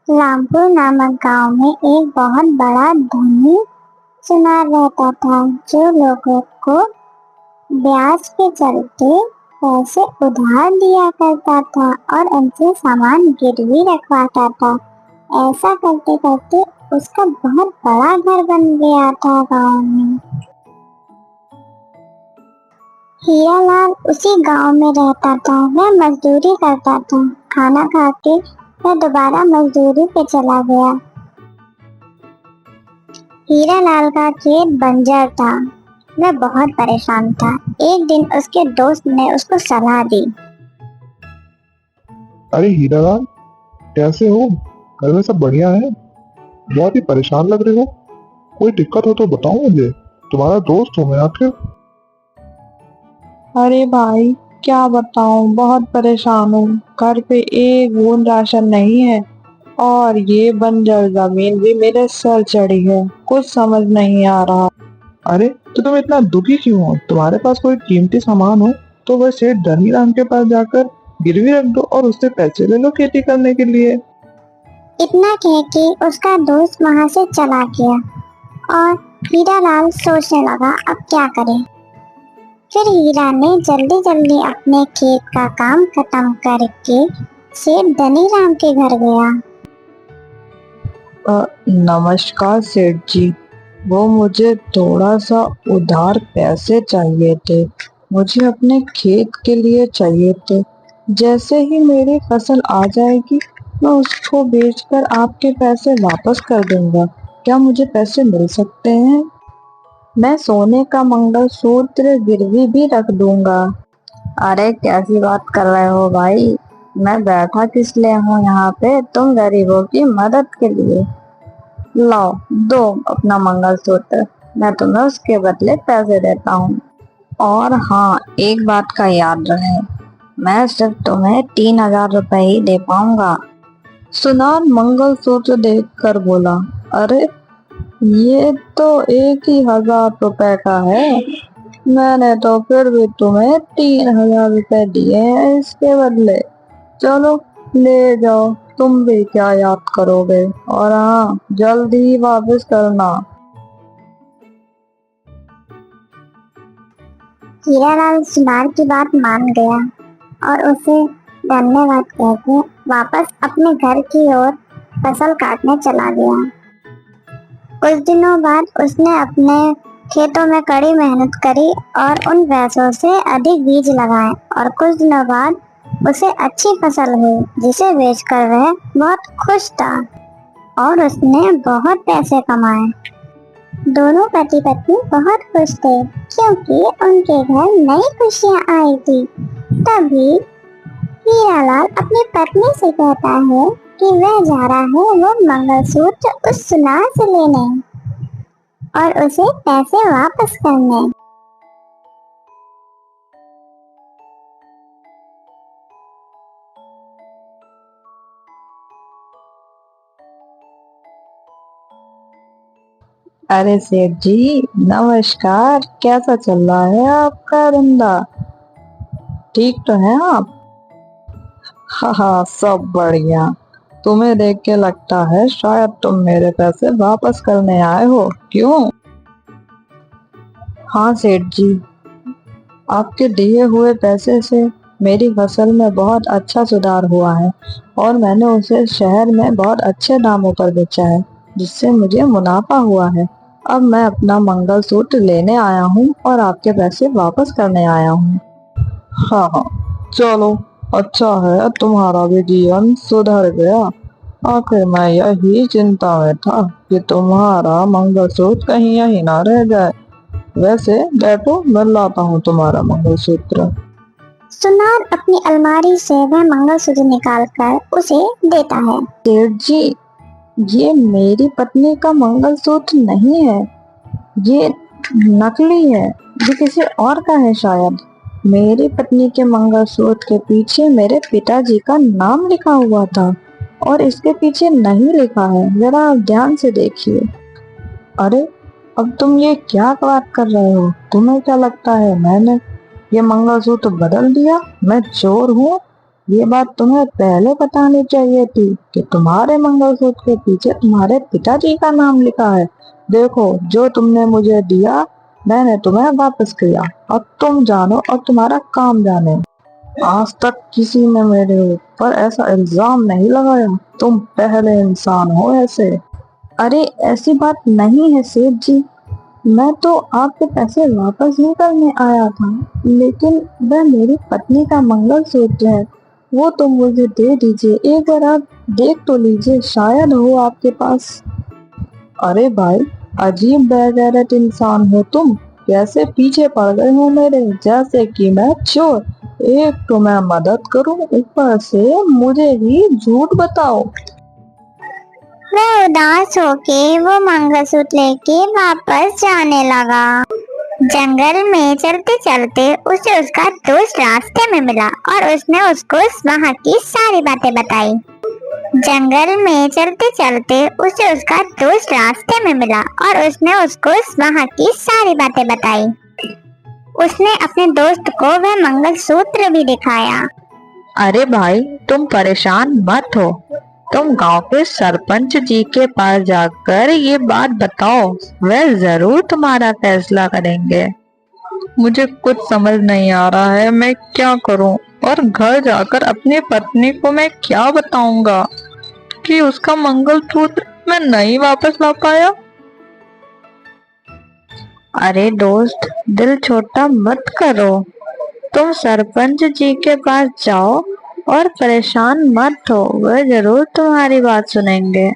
रामपुर नामक गांव में एक बहुत बड़ा धनी सुनार रहता था, जो लोगों को ब्याज के चलते पैसे उधार दिया करता था और उनसे सामान गिरवी रखवाता था। ऐसा करते करते उसका बहुत बड़ा घर बन गया था गांव में। हीरालाल उसी गांव में रहता था। वह मजदूरी करता था। खाना खा के वह दोबारा मजदूरी पे चला गया। हीरालाल का खेत बंजर था। वह बहुत परेशान था। एक दिन उसके दोस्त ने उसको सलाह दी। अरे हीरालाल, कैसे हो? घर में सब बढ़िया है? बहुत ही परेशान लग रहे हो। कोई दिक्कत हो तो बताओ मुझे, तुम्हारा दोस्त हूँ मैं आखिर। अरे भाई, क्या बताऊं, बहुत परेशान हूँ। घर पे एक बूंद राशन नहीं है और ये बंजर जमीन भी मेरे सर चढ़ी है। कुछ समझ नहीं आ रहा। अरे तो तुम इतना दुखी क्यों हो? तुम्हारे पास कोई कीमती सामान हो तो वह सेठ धनीराम के पास जाकर गिरवी रख दो और उससे पैसे ले लो खेती करने के लिए। इतना कह के उसका दोस्त वहां से चला गया और हीरालाल सोचने लगा अब क्या करे। फिर हीरा ने जल्दी जल्दी अपने खेत का काम खत्म करके सेठ धनीराम के घर गया। नमस्कार सेठ जी, वो मुझे थोड़ा सा उधार पैसे चाहिए थे। मुझे अपने खेत के लिए चाहिए थे। जैसे ही मेरी फसल आ जाएगी मैं उसको बेचकर आपके पैसे वापस कर दूंगा। क्या मुझे पैसे मिल सकते हैं? मैं सोने का मंगलसूत्र गिरवी भी रख दूंगा। अरे कैसी बात कर रहे हो भाई? मैं बैठा किस लिए हूँ यहाँ पे? तुम गरीबों की मदद के लिए। लाओ, दो अपना मंगलसूत्र, मैं तुम्हें उसके बदले पैसे देता हूँ। और हाँ, एक बात का याद रहे, मैं सिर्फ तुम्हें 3,000 रुपए ही दे पाऊंगा। सुनार मंगलसूत्र देखकर बोला, अरे ये तो 1,000 रुपए का है। मैंने तो फिर भी तुम्हें 3,000 रुपए दिए हैं इसके बदले। चलो ले जाओ, तुम भी क्या याद करोगे। और हाँ, जल्दी ही वापस करना। हीरालाल सुनार की बात मान गया और उसे धन्यवाद कहकर वापस अपने घर की ओर फसल काटने चला गया। कुछ दिनों बाद उसने अपने खेतों में कड़ी मेहनत करी और उन पैसों से अधिक बीज लगाए और कुछ दिनों बाद उसे अच्छी फसल हुई, जिसे बेचकर वह बहुत खुश था और उसने बहुत पैसे कमाए। दोनों पति पत्नी बहुत खुश थे क्योंकि उनके घर नई खुशियां आई थी। तभी हीरालाल अपनी पत्नी से कहता है कि वह जा रहा है वो मंगलसूत्र उस सुनार से लेने और उसे पैसे वापस करने। अरे सेठ जी, नमस्कार। कैसा चल रहा है आपका धंधा? ठीक तो है आप? हाँ हाँ, सब बढ़िया। तुम्हें देख के लगता है शायद तुम मेरे पैसे वापस करने आए हो, क्यों? हाँ सेठ जी, आपके दिए हुए पैसे से मेरी फसल में बहुत अच्छा सुधार हुआ है और मैंने उसे शहर में बहुत अच्छे दामों पर बेचा है, जिससे मुझे मुनाफा हुआ है। अब मैं अपना मंगलसूत्र लेने आया हूँ और आपके पैसे वापस करने आया हूँ। हाँ हाँ, चलो, अच्छा है तुम्हारा भी जीवन सुधर गया। आखिर मैं यही चिंता में था कि तुम्हारा मंगलसूत्र कहीं यहीं ना रह जाए। वैसे बैठो, मैं लाता हूँ तुम्हारा मंगलसूत्र। सुनार अपनी अलमारी से वह मंगलसूत्र निकालकर उसे देता है। सेठ जी, ये मेरी पत्नी का मंगलसूत्र नहीं है, ये नकली है। ये किसी और का है शायद। मेरी पत्नी के मंगलसूत्र के पीछे मेरे पिताजी का नाम लिखा हुआ था और इसके पीछे नहीं लिखा है। जरा आप ध्यान से देखिए। अरे, अब तुम ये क्या बात कर रहे हो? तुम्हें क्या लगता है मैंने ये मंगलसूत्र बदल दिया? मैं चोर हूँ? ये बात तुम्हें पहले बतानी चाहिए थी कि तुम्हारे मंगलसूत्र के पीछे तुम्हारे पिताजी का नाम लिखा है। देखो, जो तुमने मुझे दिया मैंने तुम्हें वापस किया। अब तुम जानो और तुम्हारा काम जाने। आज तक किसी ने मेरे ऊपर ऐसा इल्जाम नहीं लगाया। तुम पहले इंसान हो ऐसे। अरे ऐसी बात नहीं है सेठ जी, मैं तो आपके पैसे वापस नहीं करने आया था, लेकिन वह मेरी पत्नी का मंगलसूत्र है, वो तो मुझे दे दीजिए। एक बार आप देख तो लीजिए, शायद हो आपके पास। अरे भाई, अजीब बेगैरत इंसान हो तुम। कैसे पीछे पड़ गए हो मेरे, जैसे कि मैं चोर। एक तो मैं मदद करूं, ऊपर से मुझे ही झूठ बताओ। वह उदास होके वो मंगलसूत्र लेके वापस जाने लगा। जंगल में चलते चलते उसे उसका दोस्त रास्ते में मिला और उसने उसको वहाँ की सारी बातें बताई। जंगल में चलते चलते उसे उसका दोस्त रास्ते में मिला और उसने उसको वहाँ की सारी बातें बताई। उसने अपने दोस्त को वह मंगलसूत्र भी दिखाया। अरे भाई, तुम परेशान मत हो। तुम गांव के सरपंच जी के पास जाकर ये बात बताओ, वह जरूर तुम्हारा फैसला करेंगे। मुझे कुछ समझ नहीं आ रहा है, मैं क्या करूं? और घर जाकर अपनी पत्नी को मैं क्या बताऊंगा कि उसका मंगलसूत्र मैं नहीं वापस ला पाया? अरे दोस्त, दिल छोटा मत करो। तुम सरपंच जी के पास जाओ और परेशान मत हो, वह जरूर तुम्हारी बात सुनेंगे।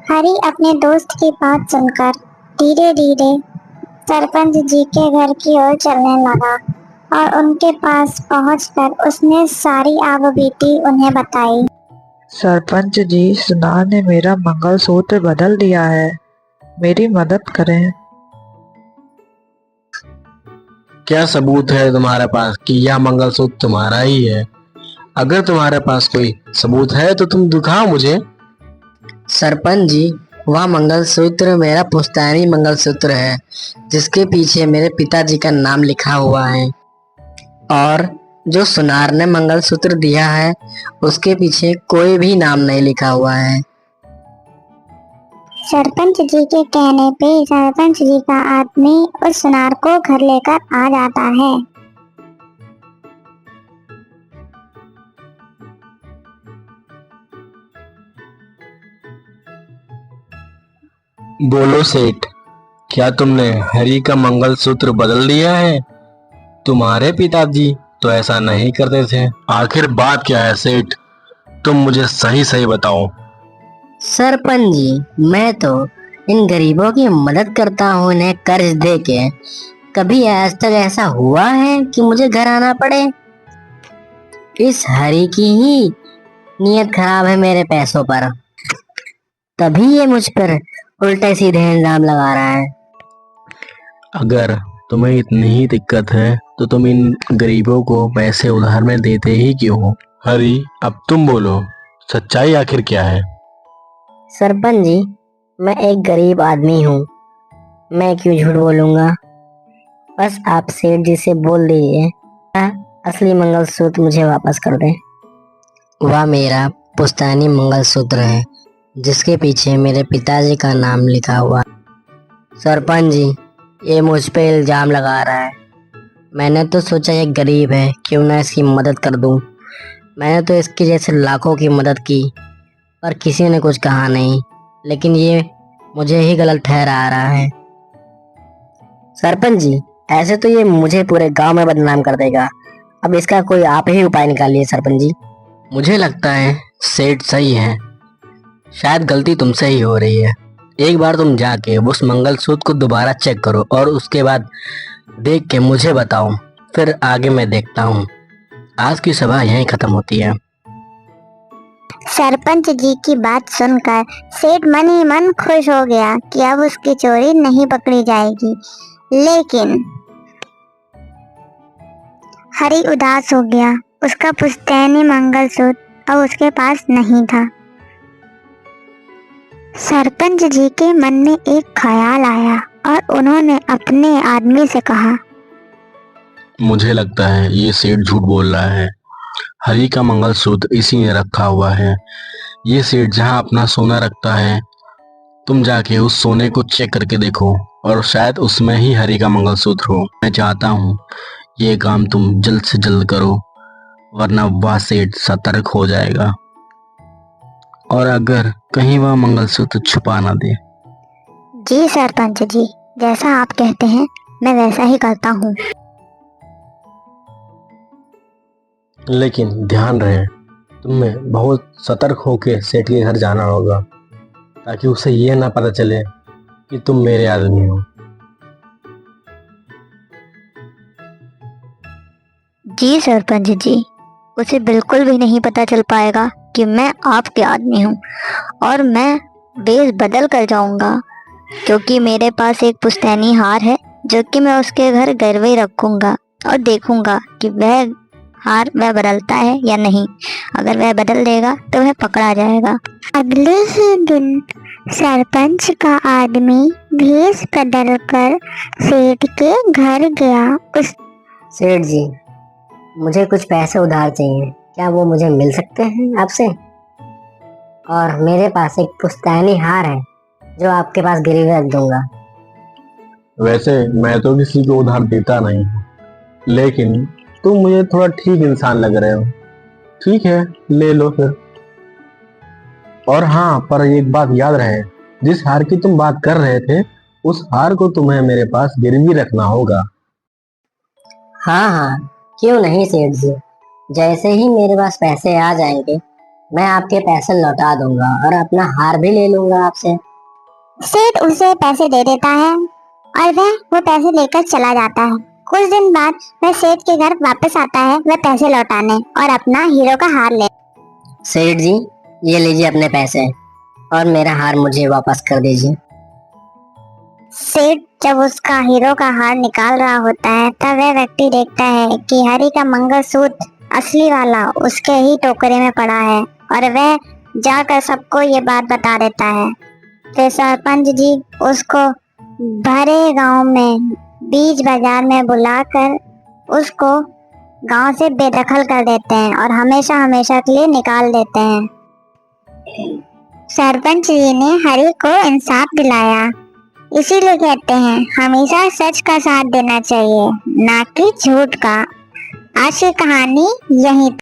हरी अपने दोस्त की बात सुनकर धीरे धीरे सरपंच जी के घर की ओर चलने लगा और उनके पास पहुंचकर उसने सारी आग बीती उन्हें बताई। सरपंच जी, सुनार ने मेरा मंगलसूत्र बदल दिया है, मेरी मदद करें। क्या सबूत है तुम्हारे पास कि यह मंगलसूत्र तुम्हारा ही है? अगर तुम्हारे पास कोई सबूत है तो तुम दिखाओ मुझे। सरपंच जी, वह मंगलसूत्र मेरा पुश्तैनी मंगलसूत्र है, जिसके पीछे मेरे पिताजी का नाम लिखा हुआ है। और जो सुनार ने मंगलसूत्र दिया है उसके पीछे कोई भी नाम नहीं लिखा हुआ है। सरपंच जी के कहने पे सरपंच जी का आदमी उस सुनार को घर लेकर आ जाता है। बोलो सेठ, क्या तुमने हरी का मंगलसूत्र बदल दिया है? तुम्हारे पिताजी तो ऐसा नहीं करते थे। आखिर बात क्या है सेठ? तुम मुझे सही सही बताओ। सरपंच जी, मैं तो इन गरीबों की मदद करता हूँ, इन्हें कर्ज दे के। कभी आज तक ऐसा हुआ है कि मुझे घर आना पड़े? इस हरी की ही नीयत खराब है मेरे पैसों पर, तभी ये मुझ पर उल्टे सीधे इल्जाम लगा रहा है। अगर तुम्हें इतनी ही दिक्कत है तो तुम इन गरीबों को पैसे उधार में देते ही क्यों हो? हरी, अब तुम बोलो, सच्चाई आखिर क्या है? सरपंच जी, मैं एक गरीब आदमी हूँ, मैं क्यों झूठ बोलूंगा। बस आप सेठ जी से बोल दीजिए, असली मंगलसूत्र मुझे वापस कर दें। वह मेरा पुश्तैनी मंगलसूत्र है, जिसके पीछे मेरे पिताजी का नाम लिखा हुआ। सरपंच जी, ये मुझ पे इल्जाम लगा रहा है। मैंने तो सोचा ये गरीब है, क्यों ना इसकी मदद कर दूं। मैंने तो इसके जैसे लाखों की मदद की, पर किसी ने कुछ कहा नहीं, लेकिन ये मुझे ही गलत ठहरा रहा है। सरपंच जी, ऐसे तो ये मुझे पूरे गांव में बदनाम कर देगा। अब इसका कोई आप ही उपाय निकालिए सरपंच जी। मुझे लगता है सेठ सही है, शायद गलती तुमसे ही हो रही है। एक बार तुम जाके उस मंगलसूत्र को दोबारा चेक करो और उसके बाद देख के मुझे बताओ, फिर आगे मैं देखता हूँ। आज की सभा यहीं खत्म होती है। सरपंच जी की बात सुनकर सेठ मन ही मन खुश हो गया कि अब उसकी चोरी नहीं पकड़ी जाएगी। लेकिन हरी उदास हो गया, उसका पुश्तैनी मंगलसूत्र अब उसके पास नहीं था। सरपंच जी के मन में एक ख्याल आया और उन्होंने अपने आदमी से कहा, मुझे लगता है ये सेठ झूठ बोल रहा है। हरी का मंगलसूत्र इसी में रखा हुआ है। ये सेठ जहाँ अपना सोना रखता है, तुम जाके उस सोने को चेक करके देखो और शायद उसमें ही हरी का मंगलसूत्र हो। मैं चाहता हूँ ये काम तुम जल्द से जल्द करो, वरना वह सेठ सतर्क हो जाएगा और अगर कहीं वह मंगलसूत्र छुपा ना दे। जी सरपंच जी, जैसा आप कहते हैं मैं वैसा ही करता हूँ। लेकिन ध्यान रहे, तुम्हें बहुत सतर्क होकर सेठ के घर जाना होगा ताकि उसे ये ना पता चले कि तुम मेरे आदमी हो। जी सरपंच जी, उसे बिल्कुल भी नहीं पता चल पाएगा कि मैं आपके आदमी हूँ और मैं वेश बदल कर जाऊंगा, क्योंकि मेरे पास एक पुश्तैनी हार है जो कि मैं उसके घर गिरवे रखूंगा और देखूंगा कि वह हार वह बदलता है या नहीं। अगर वह बदल देगा तो वह पकड़ा जाएगा। अगले ही दिन सरपंच का आदमी भेष बदल कर सेठ के घर गया। उस सेठ जी, मुझे कुछ पैसे उधार चाहिए, क्या वो मुझे मिल सकते हैं आपसे? और मेरे पास एक पुश्तैनी हार है जो आपके पास गिरवी रख दूंगा। वैसे मैं तो किसी को उधार देता नहीं हूँ, लेकिन तुम मुझे थोड़ा ठीक इंसान लग रहे हो। ठीक है, ले लो फिर। और हाँ, पर एक बात याद रहे, जिस हार की तुम बात कर रहे थे उस हार को तुम्हें मेरे पास गिरवी रखना होगा। हाँ हाँ, क्यों नहीं सेठ जी, जैसे ही मेरे पास पैसे आ जाएंगे मैं आपके पैसे लौटा दूंगा और अपना हार भी ले लूंगा आपसे। सेठ उसे पैसे दे देता है और वह वो पैसे लेकर चला जाता है। कुछ दिन बाद वह सेठ के घर वापस आता है, वह पैसे लौटाने और अपना हीरो का हार ले। सेठ जी, ये लीजिए अपने पैसे और मेरा हार मुझे वापस कर दीजिए। सेठ जब उसका हीरो का हार निकाल रहा होता है तब वह व्यक्ति देखता है कि हरी का मंगलसूत्र असली वाला उसके ही टोकरे में पड़ा है और वह जाकर सबको ये बात बता देता है। फिर सरपंच जी उसको भरे गांव में बीच बाजार में बुलाकर उसको गांव से बेदखल कर देते हैं और हमेशा हमेशा के लिए निकाल देते हैं। सरपंच जी ने हरी को इंसाफ दिलाया, इसीलिए कहते हैं हमेशा सच का साथ देना चाहिए, ना कि झूठ का। आज की कहानी यहीं